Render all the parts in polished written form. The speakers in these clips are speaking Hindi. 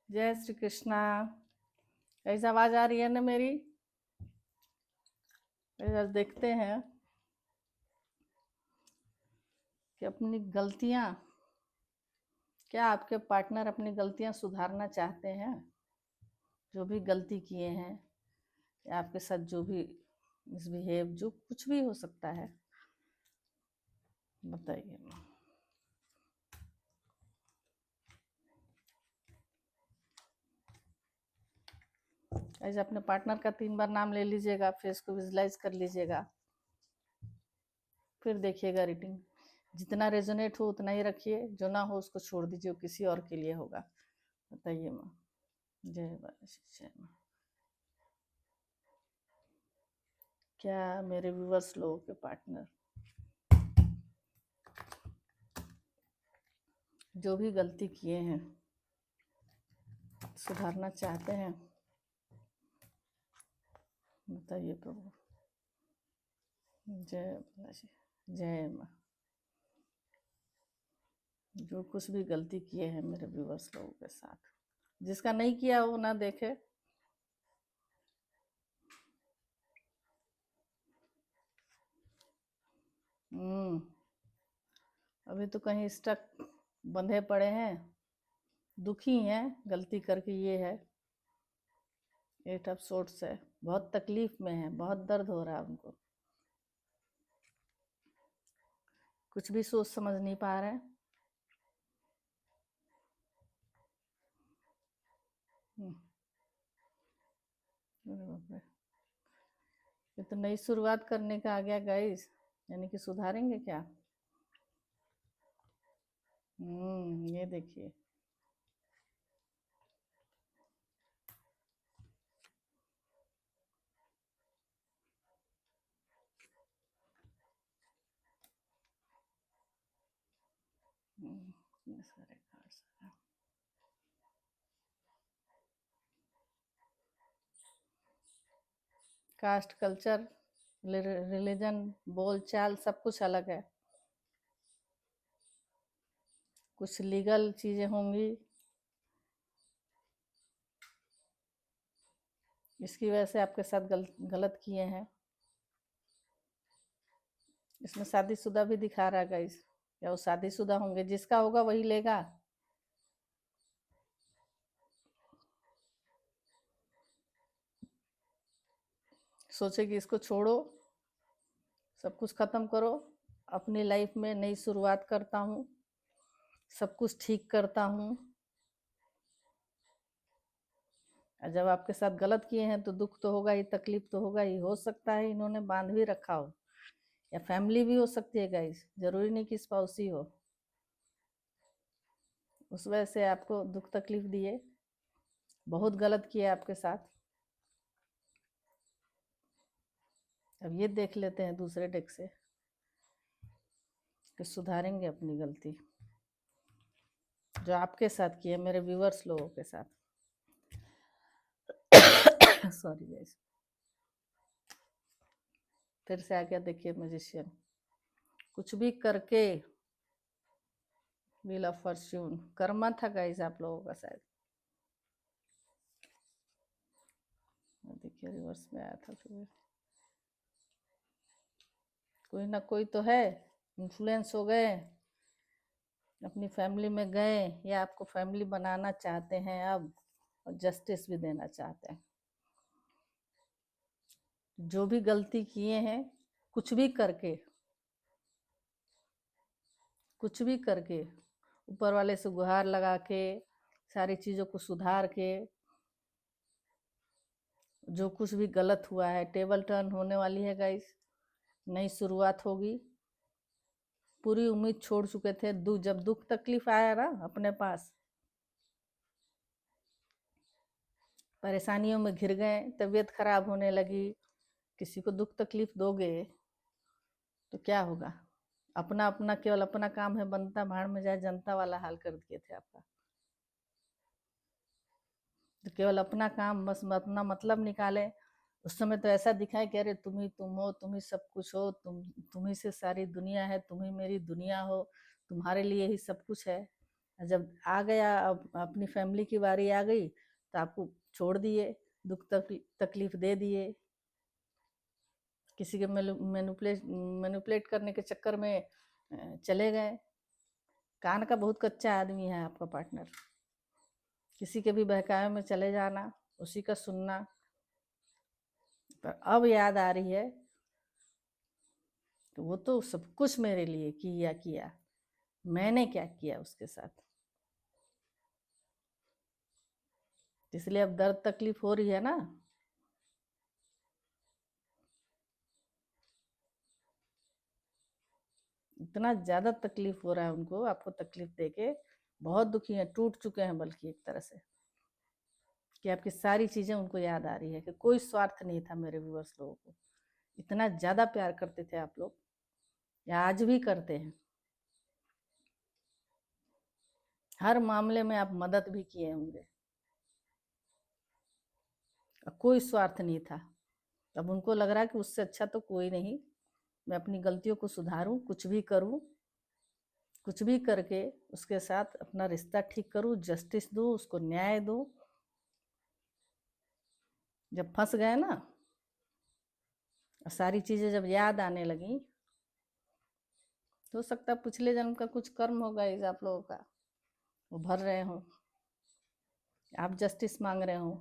जय श्री कृष्णा। कैसे आवाज आ रही है ना मेरी? जरा देखते हैं कि अपनी गलतियां, क्या आपके पार्टनर अपनी गलतियां सुधारना चाहते हैं? जो भी गलती किए हैं या आपके साथ जो भी मिसबिहेव, जो कुछ भी हो सकता है, बताइए। ऐसे अपने पार्टनर का 3 बार नाम ले लीजिएगा, फेस को विजुलाइज कर लीजिएगा, फिर देखिएगा रीडिंग। जितना रेजोनेट हो उतना ही रखिए, जो ना हो उसको छोड़ दीजिए, वो किसी और के लिए होगा। बताइए माँ। जय बाबा। जय माँ। क्या मेरे व्यूवर्स लोगों के पार्टनर जो भी गलती किए हैं सुधारना चाहते हैं? बताइए प्रभु। जय बालाजी। जय माँ। जो कुछ भी गलती किए हैं मेरे व्यूवर्स लोगों के साथ, जिसका नहीं किया वो ना देखे। अभी तो कहीं स्टक बंधे पड़े हैं, दुखी हैं, गलती करके ये है। 8 ऑफ सोर्ड्स है, बहुत तकलीफ में है, बहुत दर्द हो रहा है उनको, कुछ भी सोच समझ नहीं पा रहे हैं। अरे बाप रे, ये तो नई शुरुआत करने का आ गया गाइस, यानी कि सुधारेंगे क्या? ये देखिए। ये सारे कार्ड्स हैं। कास्ट, कल्चर, रिलीजन, बोल चाल सब कुछ अलग है। कुछ लीगल चीजें होंगी, इसकी वजह से आपके साथ गलत किए हैं। इसमें शादीशुदा भी दिखा रहा है गाइस, या वो शादीशुदा होंगे, जिसका होगा वही लेगा। सोचे कि इसको छोड़ो, सब कुछ खत्म करो, अपनी लाइफ में नई शुरुआत करता हूँ, सब कुछ ठीक करता हूँ। जब आपके साथ गलत किए हैं तो दुख तो होगा ही, तकलीफ तो होगा ही। हो सकता है इन्होंने बांध भी रखा हो, या फैमिली भी हो सकती है गाइस, जरूरी नहीं कि स्पाउस ही हो। उस वजह से आपको दुख तकलीफ दिए, बहुत गलत किया आपके साथ। अब ये देख लेते हैं दूसरे डेक से कि सुधारेंगे अपनी गलती जो आपके साथ की है, मेरे व्यूवर्स लोगों के साथ। Sorry guys. फिर से आ गया, देखिए मैजिशियन। कुछ भी करके, व्हील ऑफ फॉर्च्यून, कर्मा था गाइस आप लोगों का शायद। देखिए रिवर्स में आया था, फिर कोई ना कोई तो है, इन्फ्लुएंस हो गए, अपनी फैमिली में गए, या आपको फैमिली बनाना चाहते हैं अब, और जस्टिस भी देना चाहते हैं। जो भी गलती किए हैं, कुछ भी करके, कुछ भी करके, ऊपर वाले से गुहार लगा के, सारी चीज़ों को सुधार के, जो कुछ भी गलत हुआ है, टेबल टर्न होने वाली है गाइस, नई शुरुआत होगी। पूरी उम्मीद छोड़ चुके थे, जब दुख तकलीफ आया ना अपने पास, परेशानियों में घिर गए, तबीयत खराब होने लगी। किसी को दुख तकलीफ दोगे तो क्या होगा? अपना अपना, केवल अपना काम है, बनता भाड़ में जाए, जनता वाला हाल कर दिए थे आपका। तो केवल अपना काम, बस अपना मतलब निकाले। उस समय तो ऐसा दिखाए कि अरे तुम ही तुम हो, तुम ही सब कुछ हो, तुम ही से सारी दुनिया है, तुम ही मेरी दुनिया हो, तुम्हारे लिए ही सब कुछ है। जब आ गया, अब अपनी फैमिली की बारी आ गई तो आपको छोड़ दिए, दुख तकलीफ दे दिए, किसी के मैनिपुलेट करने के चक्कर में चले गए। कान का बहुत कच्चा आदमी है आपका पार्टनर। किसी के भी बहकावे में चले जाना, उसी का सुनना। पर अब याद आ रही है कि वो तो सब कुछ मेरे लिए किया, मैंने क्या किया उसके साथ। इसलिए अब दर्द तकलीफ हो रही है ना, इतना ज्यादा तकलीफ हो रहा है उनको, आपको तकलीफ देके बहुत दुखी हैं, टूट चुके हैं बल्कि एक तरह से, कि आपकी सारी चीजें उनको याद आ रही है कि कोई स्वार्थ नहीं था मेरे व्यूअर्स लोगों को। इतना ज्यादा प्यार करते थे आप लोग, या आज भी करते हैं। हर मामले में आप मदद भी किए होंगे, कोई स्वार्थ नहीं था। अब उनको लग रहा है कि उससे अच्छा तो कोई नहीं, मैं अपनी गलतियों को सुधारूं, कुछ भी करूं, कुछ भी करके उसके साथ अपना रिश्ता ठीक करूं, जस्टिस दूं, उसको न्याय दूं। जब फंस गए ना, सारी चीजें जब याद आने लगी, तो हो सकता है पिछले जन्म का कुछ कर्म होगा इस आप लोगों का, वो भर रहे हो, आप जस्टिस मांग रहे हो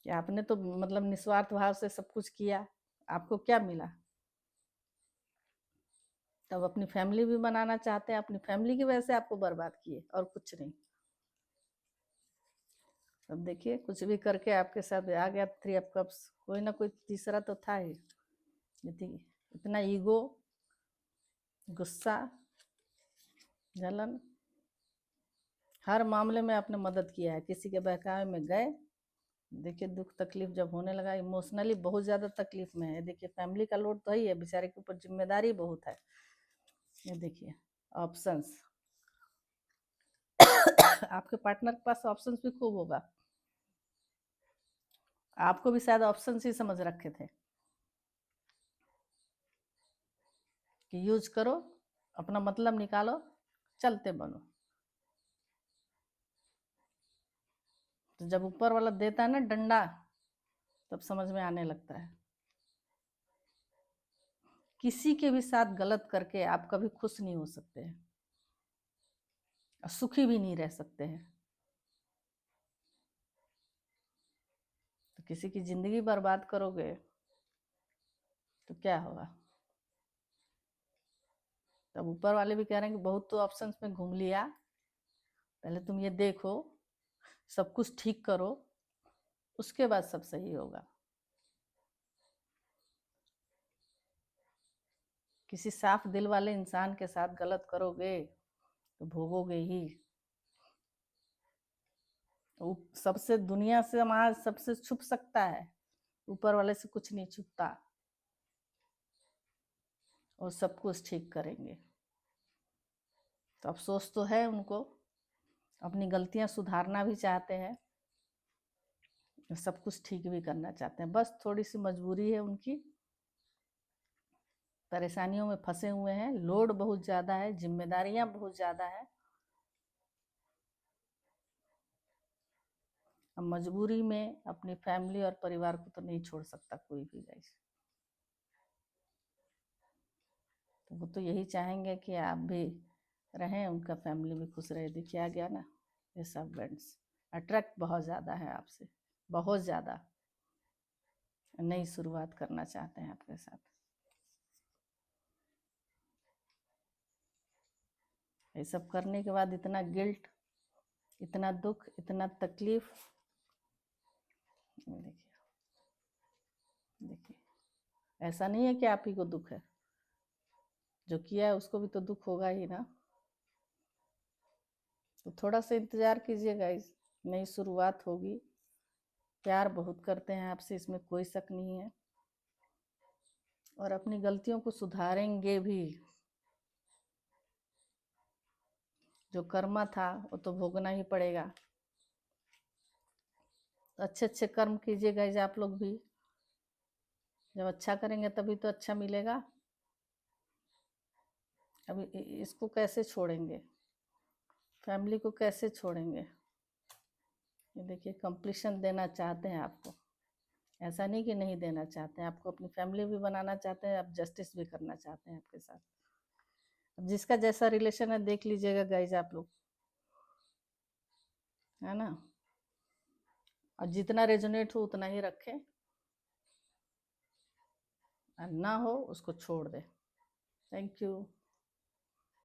कि आपने तो मतलब निस्वार्थ भाव से सब कुछ किया, आपको क्या मिला। तब अपनी फैमिली भी बनाना चाहते हैं, अपनी फैमिली की वजह से आपको बर्बाद किए और कुछ नहीं। अब देखिए कुछ भी करके आपके साथ आ गया 3 ऑफ कप्स, कोई ना कोई तीसरा तो था ही। इतना ईगो, गुस्सा, जलन, हर मामले में आपने मदद किया है। किसी के बहकावे में गए, देखिए दुख तकलीफ जब होने लगा, इमोशनली बहुत ज़्यादा तकलीफ में है। देखिए फैमिली का लोड तो ही है, बेचारे के ऊपर जिम्मेदारी बहुत है। ये देखिए ऑप्शंस आपके पार्टनर के पास ऑप्शंस भी खूब होगा, आपको भी शायद ऑप्शंस ही समझ रखे थे कि यूज करो, अपना मतलब निकालो, चलते बनो। तो जब ऊपर वाला देता है ना डंडा, तब समझ में आने लगता है। किसी के भी साथ गलत करके आप कभी खुश नहीं हो सकते हैं, और सुखी भी नहीं रह सकते हैं। तो किसी की जिंदगी बर्बाद करोगे तो क्या होगा। तब ऊपर वाले भी कह रहे हैं कि बहुत तो ऑप्शंस में घूम लिया, पहले तुम ये देखो, सब कुछ ठीक करो, उसके बाद सब सही होगा। किसी साफ दिल वाले इंसान के साथ गलत करोगे तो भोगोगे ही। वो सबसे, दुनिया से हमारा सबसे छुप सकता है, ऊपर वाले से कुछ नहीं छुपता, और सब कुछ ठीक करेंगे। तो अफसोस तो है उनको, अपनी गलतियां सुधारना भी चाहते हैं, सब कुछ ठीक भी करना चाहते हैं, बस थोड़ी सी मजबूरी है उनकी, परेशानियों में फंसे हुए हैं, लोड बहुत ज़्यादा है, जिम्मेदारियां बहुत ज़्यादा है। अब मजबूरी में अपनी फैमिली और परिवार को तो नहीं छोड़ सकता कोई भी गाइस। तो वो तो यही चाहेंगे कि आप भी रहें, उनका फैमिली भी खुश रहे। देखिए आ गया ना, ये सब फ्रेंड्स अट्रैक्ट बहुत ज़्यादा है आपसे, बहुत ज़्यादा, नई शुरुआत करना चाहते हैं आपके साथ। ये सब करने के बाद इतना गिल्ट, इतना दुख, इतना तकलीफ। देखिए, देखिए ऐसा नहीं है कि आप ही को दुख है, जो किया है उसको भी तो दुख होगा ही ना। तो थोड़ा सा इंतजार कीजिएगा, इस नई शुरुआत होगी। प्यार बहुत करते हैं आपसे, इसमें कोई शक नहीं है, और अपनी गलतियों को सुधारेंगे भी। जो कर्मा था वो तो भोगना ही पड़ेगा। तो अच्छे अच्छे कर्म कीजिएगा इस आप लोग भी, जब अच्छा करेंगे तभी तो अच्छा मिलेगा। अभी इसको कैसे छोड़ेंगे, फैमिली को कैसे छोड़ेंगे? ये देखिए कंप्लीशन देना चाहते हैं आपको, ऐसा नहीं कि नहीं देना चाहते हैं, आपको अपनी फैमिली भी बनाना चाहते हैं, आप जस्टिस भी करना चाहते हैं आपके साथ। अब जिसका जैसा रिलेशन है देख लीजिएगा गाइज आप लोग, है ना। और जितना रेजोनेट हो उतना ही रखें, और ना हो उसको छोड़ दे। Thank you.